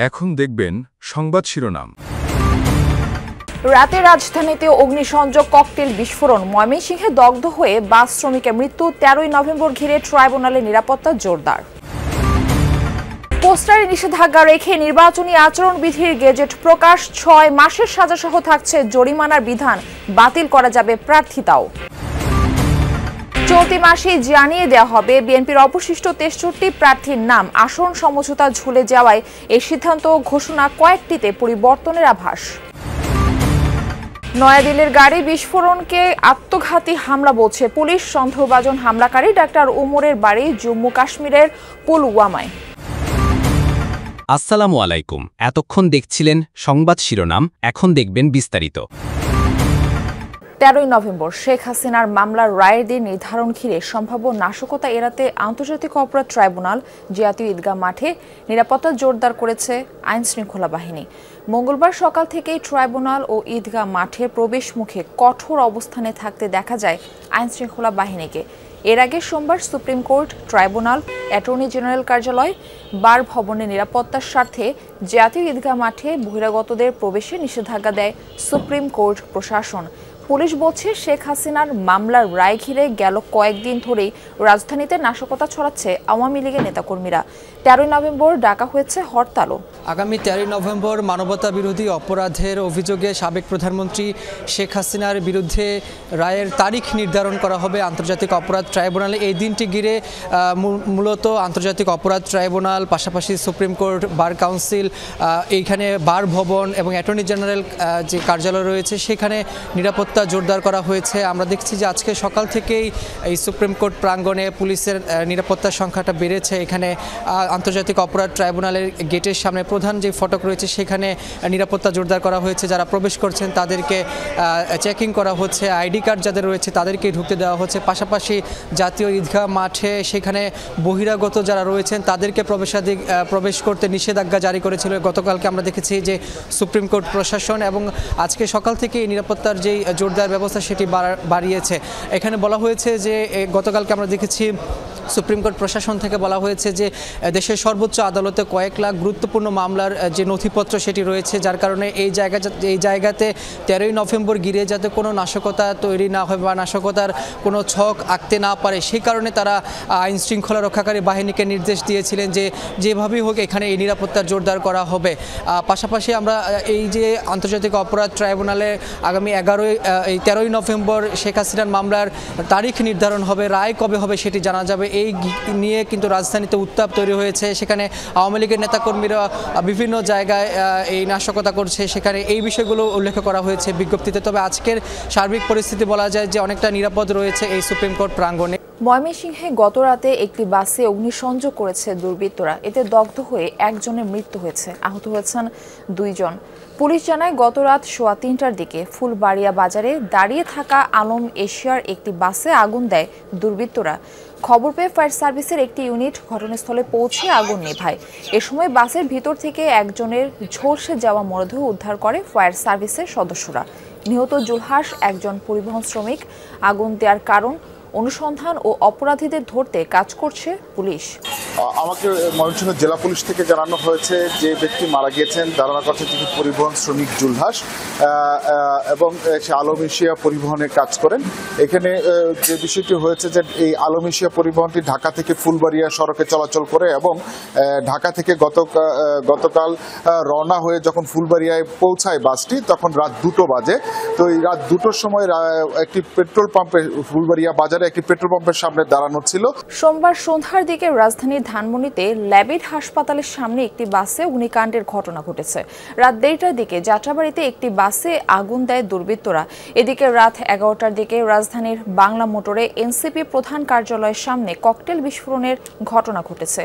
এখন দেখবেন সংবাদ শিরোনাম। রাতে রাজধানীতে অগ্নিসংযোগ ককটেল বিস্ফোরণ, ময়মনসিংহে দগ্ধ হয়ে বাস শ্রমিকের মৃত্যু। 13ই নভেম্বর ঘিরে ট্রাইব্যুনালের নিরাপত্তা জোরদার। পোস্টারে নিষেধাজ্ঞা রেখে নির্বাচনী আচরণবিধির গেজেট প্রকাশ। 6 মাসের সাজাসহ থাকছে জরিমানার বিধান, বাতিল করা যাবে প্রার্থিতাও। চলতি মাসেই জানিয়ে দেওয়া হবে বিএনপির অবশিষ্ট 63 প্রার্থীর নাম। আসন সমঝোতা ঝুলে যাওয়ায় এই সিদ্ধান্ত ঘোষণা, কয়েকটিতে পরিবর্তনের আভাস। নয়াদিল্লির গাড়ি বিস্ফোরণকে আত্মঘাতী হামলা বলছে পুলিশ। সন্দেহভাজন হামলাকারী ডাক্তার উমরের বাড়ি জম্মু কাশ্মীরের পুলওয়ামায়। আসসালামু আলাইকুম। এতক্ষণ দেখছিলেন সংবাদ শিরোনাম, এখন দেখবেন বিস্তারিত। 13ই নভেম্বর শেখ হাসিনার মামলার রায়ের দিন নির্ধারণ ঘিরে সম্ভাব্য নাশকতা এড়াতে আন্তর্জাতিক অপরাধ ট্রাইব্যুনাল জাতীয় ঈদগাহ মাঠে নিরাপত্তা জোরদার করেছে আইন শৃঙ্খলা বাহিনী। মঙ্গলবার সকাল থেকেই ট্রাইব্যুনাল ও ঈদগাহ মাঠের প্রবেশ মুখে কঠোর অবস্থানে থাকতে দেখা যায় আইন শৃঙ্খলা বাহিনীকে। এর আগে সোমবার supreme court, tribunal, attorney general কার্যালয়, বার ভবনের নিরাপত্তার স্বার্থে জাতীয় ঈদগাহ মাঠে বহিরাগতদের প্রবেশে নিষেধাজ্ঞা দেয় সুপ্রিম কোর্ট প্রশাসন। পুলিশ বলছে, শেখ হাসিনার মামলার রায় ঘিরে গেল কয়েকদিন ধরেই রাজধানীতে নাশকতা ছড়াচ্ছে আওয়ামী লীগের নেতাকর্মীরা। 13ই নভেম্বর ডাকা হয়েছে হরতালও। আগামী 13ই নভেম্বর মানবতা বিরোধী অপরাধের অভিযোগে সাবেক প্রধানমন্ত্রী শেখ হাসিনার বিরুদ্ধে রায়ের তারিখ নির্ধারণ করা হবে আন্তর্জাতিক অপরাধ ট্রাইব্যুনালে। এই দিনটি ঘিরে মূলত আন্তর্জাতিক অপরাধ ট্রাইব্যুনাল, পাশাপাশি সুপ্রিম কোর্ট, বার কাউন্সিল, এইখানে বার ভবন এবং অ্যাটর্নি জেনারেল যে কার্যালয় রয়েছে সেখানে নিরাপত্তা জোরদার করা হয়েছে। আমরা দেখছি যে আজকে সকাল থেকেই এই সুপ্রিম কোর্ট প্রাঙ্গণে পুলিশের নিরাপত্তার সংখ্যাটা বেড়েছে। এখানে আন্তর্জাতিক অপরাধ ট্রাইব্যুনালের গেটের সামনে প্রধান যে ফটক রয়েছে সেখানে নিরাপত্তা জোরদার করা হয়েছে। যারা প্রবেশ করছেন তাদেরকে চেকিং করা হচ্ছে, আইডি কার্ড যাদের রয়েছে তাদেরকে ঢুকতে দেওয়া হচ্ছে। পাশাপাশি জাতীয় ঈদগাহ মাঠে সেখানে বহিরাগত যারা রয়েছেন তাদেরকে প্রবেশ করতে নিষেধাজ্ঞা জারি করেছিল গতকালকে। আমরা দেখেছি যে সুপ্রিম কোর্ট প্রশাসন, এবং আজকে সকাল থেকে নিরাপত্তার যেই জোরদার ব্যবস্থা সেটি বাড়িয়েছে। এখানে বলা হয়েছে যে গতকালকে আমরা দেখেছি সুপ্রিম কোর্ট প্রশাসন থেকে বলা হয়েছে যে দেশের সর্বোচ্চ আদালতে কয়েক লাখ গুরুত্বপূর্ণ মামলার যে নথিপত্র সেটি রয়েছে, যার কারণে এই জায়গাতে 13ই নভেম্বর ঘিরে যাতে কোনো নাশকতা তৈরি না হয় বা নাশকতার কোনো ছক আঁকতে না পারে, সেই কারণে তারা আইন শৃঙ্খলা রক্ষাকারী বাহিনীকে নির্দেশ দিয়েছিলেন যে যেভাবেই হোক এখানে এই নিরাপত্তা জোরদার করা হবে। পাশাপাশি আমরা এই যে আন্তর্জাতিক অপরাধ ট্রাইব্যুনালে আগামী 13ই নভেম্বর শেখ হাসিনার মামলার তারিখ নির্ধারণ হবে, রায় কবে হবে সেটি জানা যাবে। এই নিয়ে কিন্তু রাজধানীতে উত্তাপ তৈরি হয়েছে। সেখানে আওয়ামী লীগের নেতাকর্মীরা বিভিন্ন জায়গায় এই নাশকতা করছে, সেখানে এই বিষয়গুলো উল্লেখ করা হয়েছে বিজ্ঞপ্তিতে। তবে আজকের সার্বিক পরিস্থিতি বলা যায় যে অনেকটা নিরাপদ রয়েছে এই সুপ্রিম কোর্ট প্রাঙ্গণে। ময়মনসিংহে গতরাতে একটি বাসে অগ্নিসংযোগ করেছে দুর্বৃত্তরা। এতে দগ্ধ হয়ে একজনের মৃত্যু হয়েছে, আহত হয়েছেন 2 জন। পুলিশ জানায়, গতরাত 3:15টার দিকে ফুলবাড়িয়া বাজারে দাঁড়িয়ে থাকা আলম এশিয়ার একটি বাসে আগুন দেয় দুর্বৃত্তরা। খবর পেয়ে ফায়ার সার্ভিসের একটি ইউনিট ঘটনাস্থলে পৌঁছে আগুন নেভায়। এ সময় বাসের ভিতর থেকে একজনের ঝলসে যাওয়া মরদেহ উদ্ধার করে ফায়ার সার্ভিসের সদস্যরা। নিহত জুলহাস একজন পরিবহন শ্রমিক। আগুন দেওয়ার কারণ অনুসন্ধান ও অপরাধীদের ধরতে কাজ করছে পুলিশ। আমাকে ময়মনসিংহ জেলা পুলিশ থেকে জানানো হয়েছে যে ব্যক্তি মারা গিয়েছেন দারোয়ানগঞ্জের থেকে পরিবহন শ্রমিক জুলহাস, এবং সে আলম এশিয়া পরিবহনে কাজ করেন। এখানে যে বিষয়টি হয়েছে যে এই আলম এশিয়া পরিবহনটি ঢাকা থেকে ফুলবাড়িয়া সড়কে চলাচল করে, এবং ঢাকা থেকে গতকাল রওনা হয়ে যখন ফুলবাড়িয়ায় পৌঁছায় বাসটি তখন রাত 2টো বাজে। তো এই রাত 2টোর সময় একটি পেট্রোল পাম্পে, ফুলবাড়িয়া বাজারে একটি পেট্রোল পাম্পের সামনে দাঁড়ানো ছিল। সোমবার সন্ধ্যার দিকে রাজধানীর ধানমন্ডিতে ল্যাবিড হাসপাতালের সামনে একটি বাসে অগ্নিকাণ্ডের ঘটনা ঘটেছে। রাত 1:30টার দিকে যাত্রাবাড়িতে একটি বাসে আগুন দেয় দুর্বৃত্তরা। এদিকে রাত 11টার দিকে রাজধানীর বাংলা মোটরে এনসিপি প্রধান কার্যালয়ের সামনে ককটেল বিস্ফোরণের ঘটনা ঘটেছে।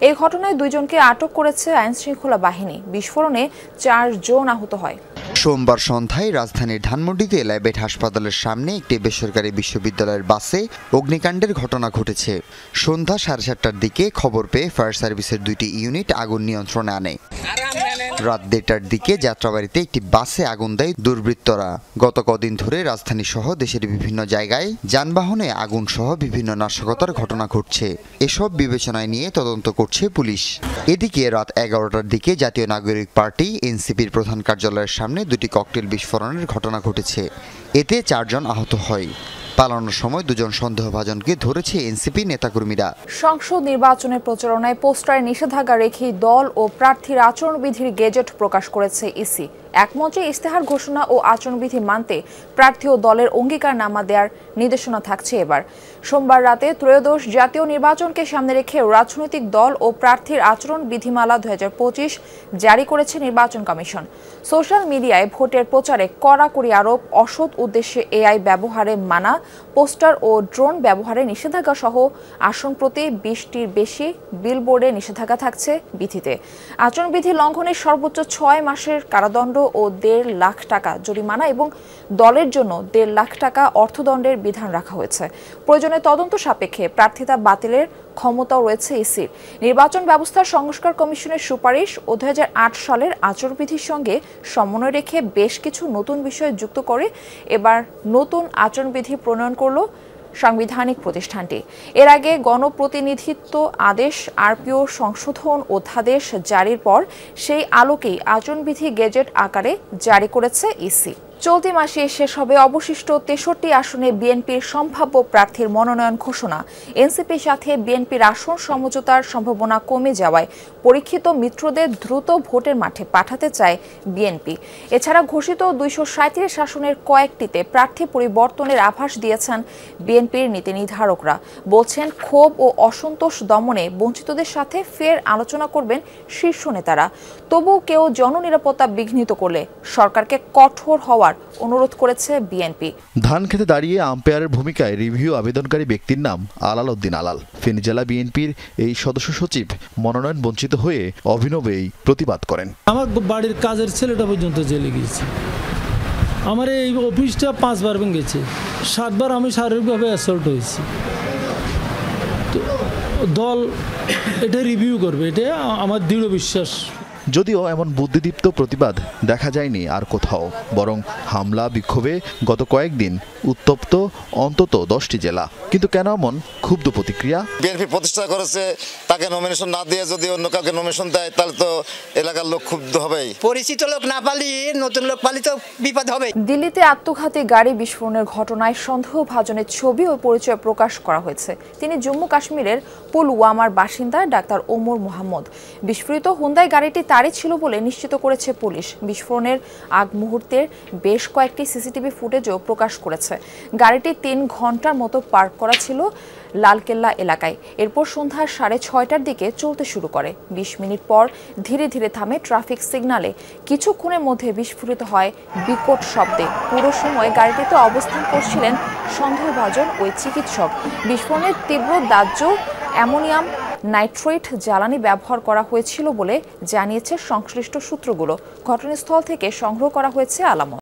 এই ঘটনায় 2 জনকে আটক করেছে আইন শৃঙ্খলা বাহিনী। বিস্ফোরণে 4 জন আহত হয়। সোমবার সন্ধ্যায় রাজধানীর ধানমন্ডিতে ল্যাবেট হাসপাতালের সামনে একটি বেসরকারি বিশ্ববিদ্যালয়ের বাসে অগ্নিকাণ্ডের ঘটনা ঘটেছে। সন্ধ্যা 7:30টার দিকে খবর পেয়ে ফায়ার সার্ভিসের 2টি ইউনিট আগুন নিয়ন্ত্রণে আনে। রাত 1:30টার দিকে যাত্রাবাড়িতে একটি বাসে আগুন দেয় দুর্বৃত্তরা। গত কদিন ধরে রাজধানী সহ দেশের বিভিন্ন জায়গায় যানবাহনে আগুন সহ বিভিন্ন নাশকতার ঘটনা ঘটছে। এসব বিবেচনায় নিয়ে তদন্ত করছে পুলিশ। এদিকে রাত 11টার দিকে জাতীয় নাগরিক পার্টি এনসিপির প্রধান কার্যালয়ের সামনে 2টি ককটেল বিস্ফোরণের ঘটনা ঘটেছে। এতে 4 জন আহত হয়। পালানোর সময় 2 জন সন্দেহভাজনকে ধরেছে এনসিপি নেতাকর্মীরা। সংসদ নির্বাচনের প্রচারণায় পোস্টারে নিষেধাজ্ঞা রেখেই দল ও প্রার্থীর আচরণবিধির গেজেট প্রকাশ করেছে ইসি। একমঞ্চে ইস্তেহার ঘোষণা ও আচরণবিধি মানতে প্রার্থী ও দলের অঙ্গীকারনামা দেওয়ার নির্দেশনা থাকছে এবার। সোমবার রাতে ত্রয়োদশ জাতীয় নির্বাচনকে সামনে রেখে রাজনৈতিক দল ও প্রার্থীর আচরণ বিধিমালা 2025 জারি করেছে নির্বাচন কমিশন। সোশ্যাল মিডিয়ায় ভোটের প্রচারে কড়াকড়ি আরোপ, অসৎ উদ্দেশ্যে এআই ব্যবহারে মানা, পোস্টার ও ড্রোন ব্যবহারে নিষেধাজ্ঞা সহ আসন প্রতি 20টির বেশি বিলবোর্ডে নিষেধাজ্ঞা থাকছে বিধিতে। আচরণবিধি লঙ্ঘনের সর্বোচ্চ 6 মাসের কারাদণ্ড ও 1.5 লাখ টাকা জরিমানা এবং দলের জন্য 1.5 লাখ টাকা অর্থদণ্ডের বিধান রাখা হয়েছে। প্রয়োজনে তদন্ত সাপেক্ষে প্রার্থিতা বাতিলের ক্ষমতাও রয়েছে ইসির। নির্বাচন ব্যবস্থার সংস্কার কমিশনের সুপারিশ ও 2008 সালের আচরণবিধির সঙ্গে সমন্বয় রেখে বেশ কিছু নতুন বিষয় যুক্ত করে এবার নতুন আচরণবিধি প্রণয়ন করল সাংবিধানিক প্রতিষ্ঠানটি। এর আগে গণপ্রতিনিধিত্ব আদেশ আরপিও সংশোধন অধ্যাদেশ জারির পর সেই আলোকেই আচরণবিধি গেজেট আকারে জারি করেছে ইসি। চলতি মাসে শেষ হবে অবশিষ্ট 63 আসনে বিএনপির সম্ভাব্য প্রার্থীর মনোনয়ন ঘোষণা। এনসিপির সাথে বিএনপির আসন সমঝোতার সম্ভাবনা কমে যাওয়ায় পরীক্ষিত মিত্রদের দ্রুত ভোটের মাঠে পাঠাতে চায় বিএনপি। এছাড়া ঘোষিত 237 আসনের কয়েকটিতে প্রার্থী পরিবর্তনের আভাস দিয়েছেন বিএনপির নীতি নির্ধারকরা। বলছেন ক্ষোভ ও অসন্তোষ দমনে বঞ্চিতদের সাথে ফের আলোচনা করবেন শীর্ষ নেতারা। তবুও কেউ জননিরাপত্তা বিঘ্নিত করলে সরকারকে কঠোর হওয়ার অনুরোধ করেছে বিএনপি। ধান খেতে দাঁড়িয়ে আম্পায়ারের ভূমিকায় রিভিউ আবেদনকারী ব্যক্তির নাম আলাল উদ্দিন আলাল। ফেনী জেলা বিএনপির এই সদস্য সচিব মনোনয়ন বঞ্চিত হয়ে অভিনব এই প্রতিবাদ করেন। আমার বাড়ির কাজের ছেলেটা পর্যন্ত জেলে গিয়েছে। আমার এই অফিসটা 5 বার ভেঙেছে, 7 বার আমি শারীরিকভাবে অ্যাসল্ট হয়েছি। দল এটা রিভিউ করবে, এটা আমার দৃঢ় বিশ্বাস। যদিও এমন বুদ্ধিদীপ্ত প্রতিবাদ দেখা যায়নি আর কোথাও, বরং হামলা বিক্ষোভে গত কয়েকদিন উত্তপ্ত অন্তত 10টি জেলা। কিন্তু কেন এমন ক্ষুব্ধ প্রতিক্রিয়া? বিএনপি প্রতিষ্ঠা করেছে, তাকে নমিনেশন না দিয়ে যদি অন্য কাউকে নমিনেশন দেয় তাহলে তো এলাকার লোক ক্ষুব্ধ হবেই। পরিচিত লোক না পালি নতুন লোক পালি তো বিপদ হবে। দিল্লিতে আত্মঘাতী গাড়ি বিস্ফোরণের ঘটনায় সন্দেহভাজনের ছবি ও পরিচয় প্রকাশ করা হয়েছে। তিনি জম্মু কাশ্মীরের পুলওয়ামার বাসিন্দা ডাক্তার ওমর মোহাম্মদ। বিস্ফোরিত হুন্দাই গাড়িটি তারই ছিল বলে নিশ্চিত করেছে পুলিশ। বিস্ফোরণের আগ মুহূর্তের বেশ কয়েকটি সিসিটিভি ফুটেজও প্রকাশ করেছে। গাড়িটি 3 ঘন্টার মতো পার্ক করা ছিল লালকেল্লা এলাকায়। এরপর সন্ধ্যা 6:30টার দিকে চলতে শুরু করে। 20 মিনিট পর ধীরে ধীরে থামে ট্রাফিক সিগন্যালে। কিছুক্ষণের মধ্যে বিস্ফোরিত হয় বিকট শব্দে। পুরো সময় গাড়িটিতে অবস্থান করছিলেন সন্দেহভাজন ওই চিকিৎসক। বিস্ফোরণের তীব্র দাহ্য অ্যামোনিয়াম নাইট্রেট জ্বালানি ব্যবহার করা হয়েছিল বলে জানিয়েছে সংশ্লিষ্ট সূত্রগুলো। ঘটনাস্থল থেকে সংগ্রহ করা হয়েছে আলামত।